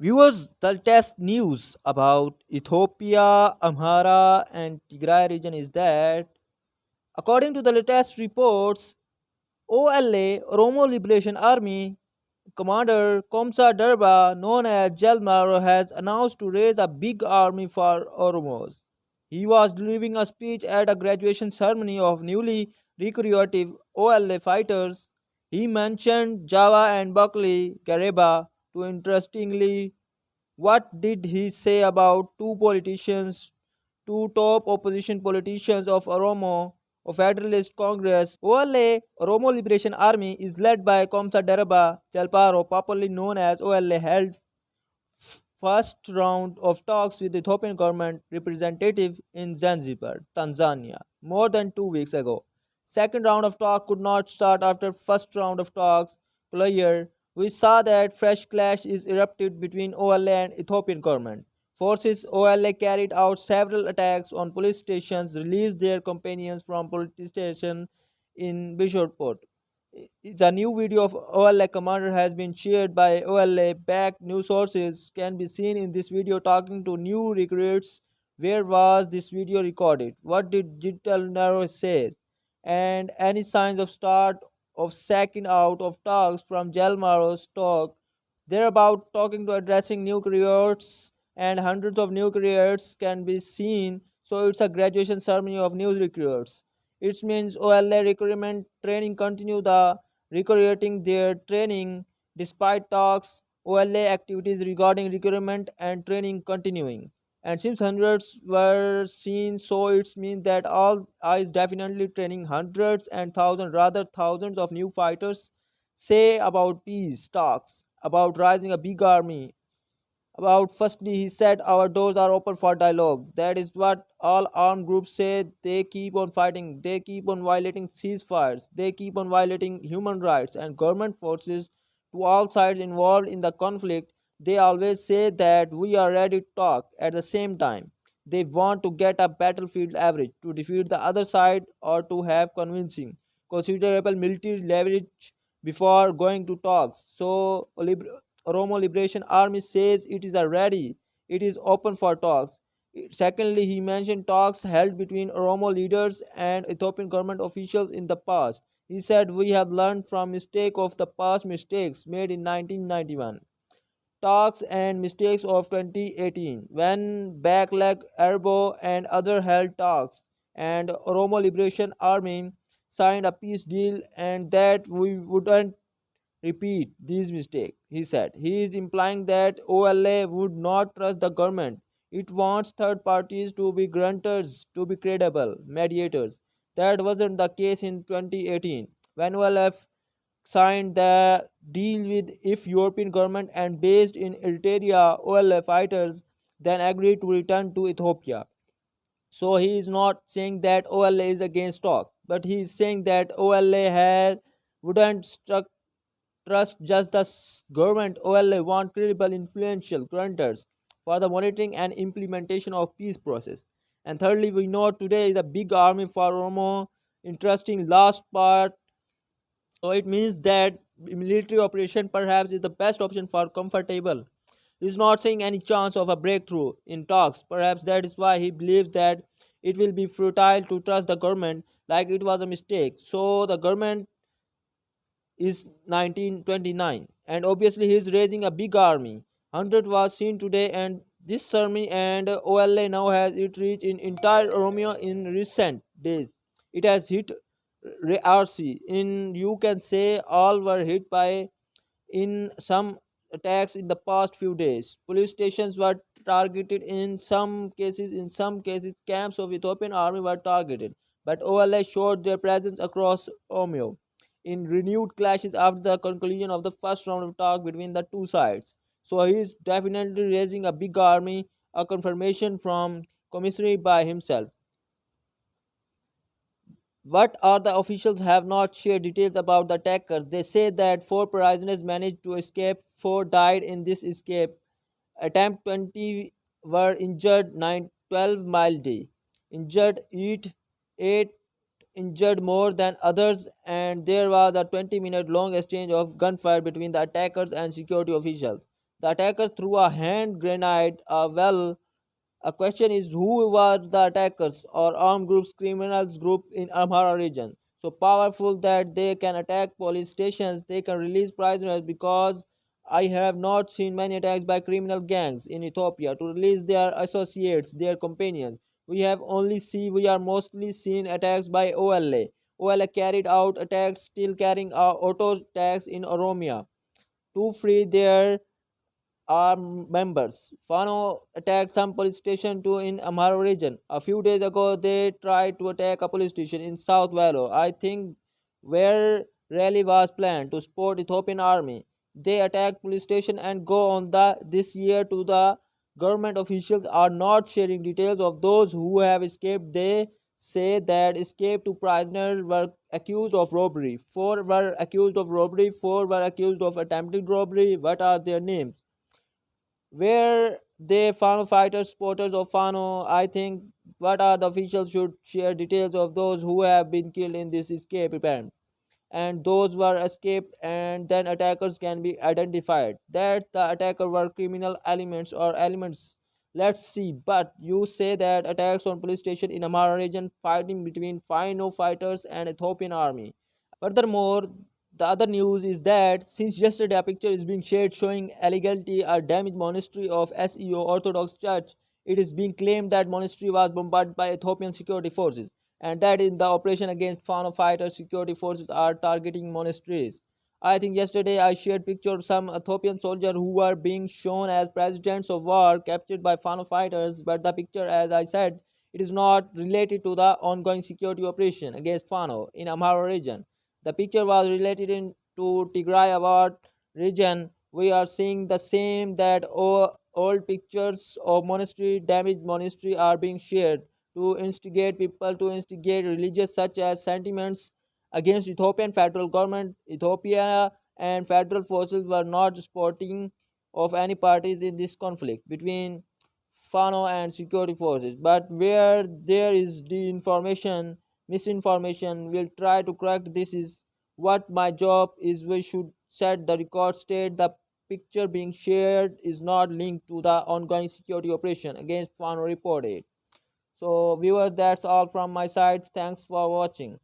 Viewers, the latest news about Ethiopia, Amhara, and Tigraye region is that, according to the latest reports, OLA, Oromo Liberation Army, Commander Komsa Derba, known as Jalmaro, has announced to raise a big army for Oromos. He was delivering a speech at a graduation ceremony of newly recruited OLA fighters. He mentioned Java and Buckley Gareba. To interestingly, what did he say about two politicians, two top opposition politicians of Oromo, of Federalist Congress? OLA, Oromo Liberation Army, is led by Komsa Deraba Chalparo, popularly known as OLA, held first round of talks with the Ethiopian government representative in Zanzibar, Tanzania, more than 2 weeks ago. Second round of talk could not start after first round of talks clear. We saw that fresh clash is erupted between OLA and Ethiopian government. Forces OLA carried out several attacks on police stations, released their companions from police station in Bishopport. The new video of OLA commander has been shared by OLA backed news sources. Can be seen in this video talking to new recruits. Where was this video recorded? What did Digital Narrow say? And any signs of start of second out of talks from Jalmaro's talk. They're about talking to addressing new recruits, and hundreds of new recruits can be seen. So it's a graduation ceremony of new recruits. It means OLA recruitment training continue the recruiting their training despite talks OLA activities regarding recruitment and training continuing. And since hundreds were seen, so it means that all is definitely training hundreds and thousands, rather thousands of new fighters. Say about peace talks, about rising a big army, about firstly, he said, our doors are open for dialogue. That is what all armed groups say. They keep on fighting, they keep on violating ceasefires, they keep on violating human rights and government forces. To all sides involved in the conflict, they always say that we are ready to talk. At the same time, they want to get a battlefield average to defeat the other side or to have convincing considerable military leverage before going to talks. So Oromo Liberation Army says it is ready, it is open for talks. Secondly, he mentioned talks held between Oromo leaders and Ethiopian government officials in the past. He said, we have learned from mistake of the past mistakes made in 1991. Talks and mistakes of 2018 when Backleg, Erbo and other held talks and Oromo Liberation Army signed a peace deal and that we wouldn't repeat these mistakes, he said. He is implying that OLA would not trust the government. It wants third parties to be guarantors, to be credible mediators. That wasn't the case in 2018 when OLF signed the deal with if European government and based in Eritrea OLF fighters then agreed to return to Ethiopia. So he is not saying that OLA is against talk, but he is saying that OLA had wouldn't struck trust just the government. OLA want credible influential guarantors for the monitoring and implementation of peace process. And thirdly, we know today is a big army for Oromo. Interesting last part. So it means that military operation perhaps is the best option for comfortable. He's not seeing any chance of a breakthrough in talks. Perhaps that is why he believes that it will be futile to trust the government like it was a mistake. So the government is 1929 and obviously he is raising a big army. 100 was seen today and this army and OLA now has it reached in entire Oromia in recent days. It has hit RC in, you can say, all were hit by in some attacks in the past few days. Police stations were targeted in some cases camps of Ethiopian army were targeted. But OLA showed their presence across Omeo in renewed clashes after the conclusion of the first round of talk between the two sides. So he is definitely raising a big army, a confirmation from commissary by himself. What are the officials have not shared details about the attackers. They say that four prisoners managed to escape, four died in this escape attempt, 20 were injured, 12 mile day. Injured 8 injured more than others, and there was a 20-minute long exchange of gunfire between the attackers and security officials. The attacker threw a hand grenade. A question is who were the attackers or armed groups, criminals group in Amhara region? So powerful that they can attack police stations, they can release prisoners because I have not seen many attacks by criminal gangs in Ethiopia to release their associates, their companions. We are mostly seen attacks by OLA. OLA carried out attacks, still carrying out auto attacks in Oromia to free their armed members. Fano attacked some police station too in Amhara region. A few days ago, they tried to attack a police station in South Valo. I think where rally was planned to support Ethiopian army. They attacked police station and go on the this year to the government officials are not sharing details of those who have escaped. They say that escaped to prisoners were accused of robbery. Four were accused of robbery. Four were accused of attempted robbery. What are their names? Where they Fano fighters, supporters of Fano, I think what are the officials should share details of those who have been killed in this escape event and those were escaped and then attackers can be identified that the attacker were criminal elements or elements. Let's see, but you say that attacks on police station in Amara region, fighting between Fino fighters and Ethiopian army. Furthermore, the other news is that since yesterday a picture is being shared showing illegality a damaged monastery of SEO Orthodox Church, it is being claimed that monastery was bombarded by Ethiopian security forces and that in the operation against Fano fighters, security forces are targeting monasteries. I think yesterday I shared picture of some Ethiopian soldiers who were being shown as presidents of war captured by Fano fighters, but the picture, as I said, it is not related to the ongoing security operation against Fano in Amhara region. The picture was related in, to Tigraye about region. We are seeing the same that old pictures of monastery, damaged monastery are being shared to instigate people to instigate religious such as sentiments against Ethiopian federal government. Ethiopia and federal forces were not supporting of any parties in this conflict between Fano and security forces. But where there is information, misinformation, we'll try to correct this is what my job is. We should set the record state the picture being shared is not linked to the ongoing security operation against Fano reported. So viewers, that's all from my side. Thanks for watching.